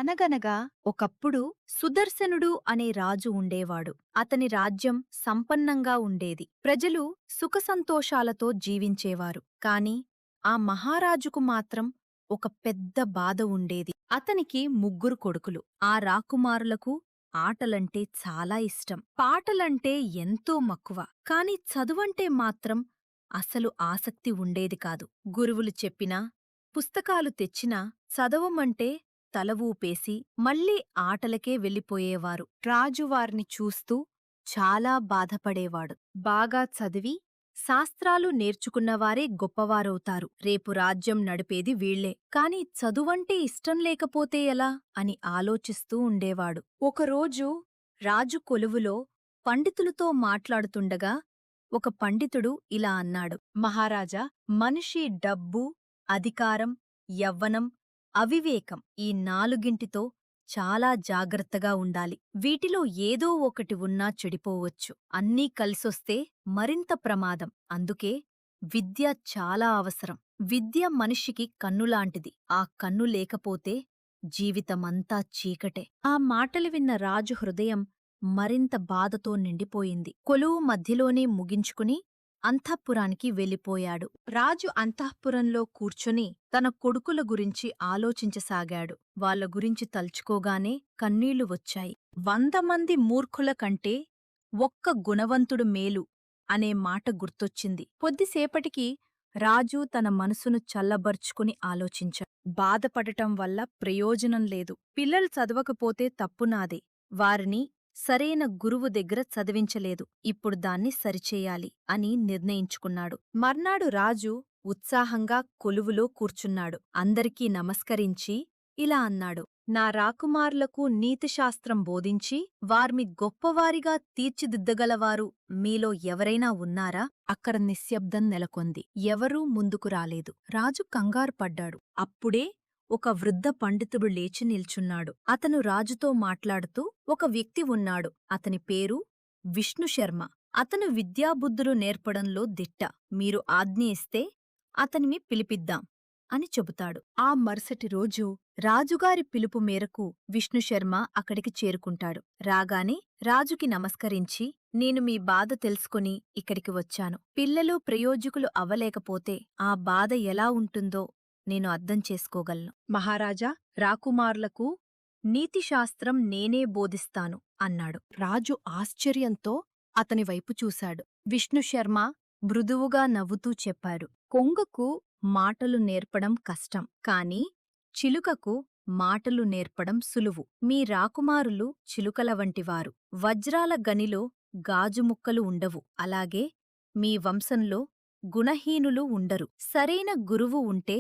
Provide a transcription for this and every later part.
అనగనగా ఒకప్పుడు సుదర్శనుడు అనే రాజు ఉండేవాడు. అతని రాజ్యం సంపన్నంగా ఉండేది. ప్రజలు సుఖసంతోషాలతో జీవించేవారు. కాని ఆ మహారాజుకు మాత్రం ఒక పెద్ద బాధ ఉండేది. అతనికి ముగ్గురు కొడుకులు. ఆ రాకుమారులకు ఆటలంటే చాలా ఇష్టం. పాటలంటే ఎంతో మక్కువ. కాని చదువంటే మాత్రం అసలు ఆసక్తి ఉండేది కాదు. గురువులు చెప్పినా, పుస్తకాలు తెచ్చినా చదవమంటే తల ఊపేసి మళ్ళీ ఆటలకే వెళ్ళిపోయేవారు. రాజు వారిని చూస్తూ చాలా బాధపడేవాడు. బాగా చదివి శాస్త్రాలు నేర్చుకున్నవారే గొప్పవారవుతారు. రేపు రాజ్యం నడిపేది వీళ్లే. కాని చదువంటే ఇష్టం లేకపోతే ఎలా అని ఆలోచిస్తూ ఉండేవాడు. ఒకరోజు రాజు కొలువులో పండితులతో మాట్లాడుతుండగా ఒక పండితుడు ఇలా అన్నాడు: మహారాజా, మనిషి డబ్బు, అధికారం, యవ్వనం, అవివేకం ఈ నాలుగింటితో చాలా జాగ్రత్తగా ఉండాలి. వీటిలో ఏదో ఒకటి ఉన్నా చెడిపోవచ్చు. అన్నీ కలిసొస్తే మరింత ప్రమాదం. అందుకే విద్య చాలా అవసరం. విద్య మనిషికి కన్నులాంటిది. ఆ కన్ను లేకపోతే జీవితమంతా చీకటే. ఆ మాటలు విన్న రాజు హృదయం మరింత బాధతో నిండిపోయింది. కొలువు మధ్యలోనే ముగించుకుని అంతఃపురానికి వెళ్ళిపోయాడు. రాజు అంతఃపురంలో కూర్చొని తన కొడుకుల గురించి ఆలోచించసాగాడు. వాళ్ళ గురించి తలుచుకోగానే కన్నీళ్లు వచ్చాయి. 100 మంది మూర్ఖుల కంటే ఒక్క గుణవంతుడు మేలు అనే మాట గుర్తొచ్చింది. కొద్దిసేపటికి రాజు తన మనసును చల్లబర్చుకుని ఆలోచించాడు. బాధపడటం వల్ల ప్రయోజనం లేదు. పిల్లలు చదవకపోతే తప్పు నాదే. వారిని సరైన గురువు దగ్గర చదివించలేదు. ఇప్పుడు దాన్ని సరిచేయాలి అని నిర్ణయించుకున్నాడు. మర్నాడు రాజు ఉత్సాహంగా కొలువులో కూర్చున్నాడు. అందరికీ నమస్కరించి ఇలా అన్నాడు: నా రాకుమారులకు నీతిశాస్త్రం బోధించి వార్మి గొప్పవారిగా తీర్చిదిద్దగలవారు మీలో ఎవరైనా ఉన్నారా? అక్కడ నిశ్శబ్దం నెలకొంది. ఎవరూ ముందుకు రాలేదు. రాజు కంగారుపడ్డాడు. అప్పుడే ఒక వృద్ధ పండితుడు లేచి నిల్చున్నాడు. అతను రాజుతో మాట్లాడుతూ, ఒక వ్యక్తి ఉన్నాడు. అతని పేరు విష్ణుశర్మ. అతను విద్యాబుద్ధులు నేర్పడంలో దిట్ట. మీరు ఆజ్ఞ ఇస్తే అతనిని పిలిపిద్దాం అని చెబుతాడు. ఆ మరుసటి రోజు రాజుగారి పిలుపు మేరకు విష్ణుశర్మ అక్కడికి చేరుకుంటాడు. రాగానే రాజుకి నమస్కరించి, నేను మీ బాధ తెలుసుకుని ఇక్కడికి వచ్చాను. పిల్లలు ప్రయోజకులు అవ్వలేకపోతే ఆ బాధ ఎలా ఉంటుందో నేను అర్థం చేసుకోగలను. మహారాజా, రాకుమారులకు నీతిశాస్త్రం నేనే బోధిస్తాను అన్నాడు. రాజు ఆశ్చర్యంతో అతనివైపు చూశాడు. విష్ణుశర్మ మృదువుగా నవ్వుతూ చెప్పారు: కొంగకు మాటలు నేర్పడం కష్టం, కాని చిలుకకు మాటలు నేర్పడం సులువు. మీ రాకుమారులు చిలుకల వంటివారు. వజ్రాల గనిలో గాజుముక్కలు ఉండవు. అలాగే మీ వంశంలో గుణహీనులు ఉండరు. సరైన గురువు ఉంటే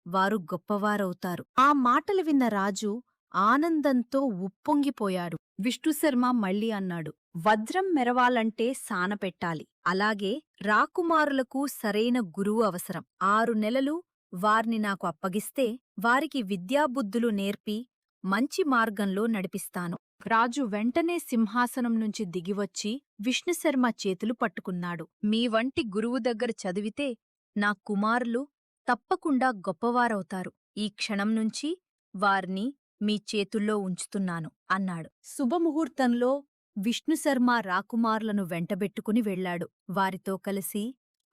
వారు గొప్పవారవుతారు. ఆ మాటలు విన్న రాజు ఆనందంతో ఉప్పొంగిపోయాడు. విష్ణుశర్మ మళ్ళీ అన్నాడు: వజ్రం మెరవాలంటే సానపెట్టాలి. అలాగే రాకుమారులకు సరైన గురువు అవసరం. 6 నెలలు వార్ని నాకు అప్పగిస్తే వారికి విద్యాబుద్ధులు నేర్పి మంచి మార్గంలో నడిపిస్తాను. రాజు వెంటనే సింహాసనం నుంచి దిగివచ్చి విష్ణుశర్మ చేతులు పట్టుకున్నాడు. మీ వంటి గురువు దగ్గర చదివితే నా కుమారులు తప్పకుండా గొప్పవారవుతారు. ఈ క్షణం నుంచి వారిని మీ చేతుల్లో ఉంచుతున్నాను అన్నాడు. శుభముహూర్తంలో విష్ణుశర్మ రాకుమారులను వెంటబెట్టుకుని వెళ్లాడు. వారితో కలిసి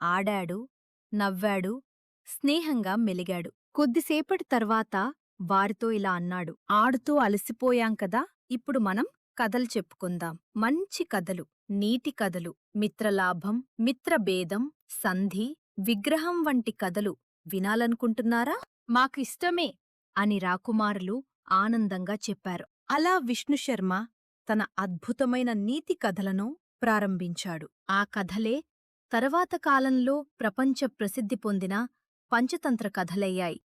ఆడాడు, నవ్వాడు, స్నేహంగా మెలిగాడు. కొద్దిసేపటి తర్వాత వారితో ఇలా అన్నాడు: ఆడుతూ అలసిపోయాం కదా, ఇప్పుడు మనం కథలు చెప్పుకుందాం. మంచి కథలు, నీతి కథలు, మిత్రలాభం, మిత్రభేదం, సంధి, విగ్రహం వంటి కథలు వినాలనుకుంటున్నారా? మాకు ఇష్టమే అని రాకుమారులు ఆనందంగా చెప్పారు. అలా విష్ణుశర్మ తన అద్భుతమైన నీతి కథలను ప్రారంభించాడు. ఆ కథలే తర్వాత కాలంలో ప్రపంచ ప్రసిద్ధి పొందిన పంచతంత్ర కథలయ్యాయి.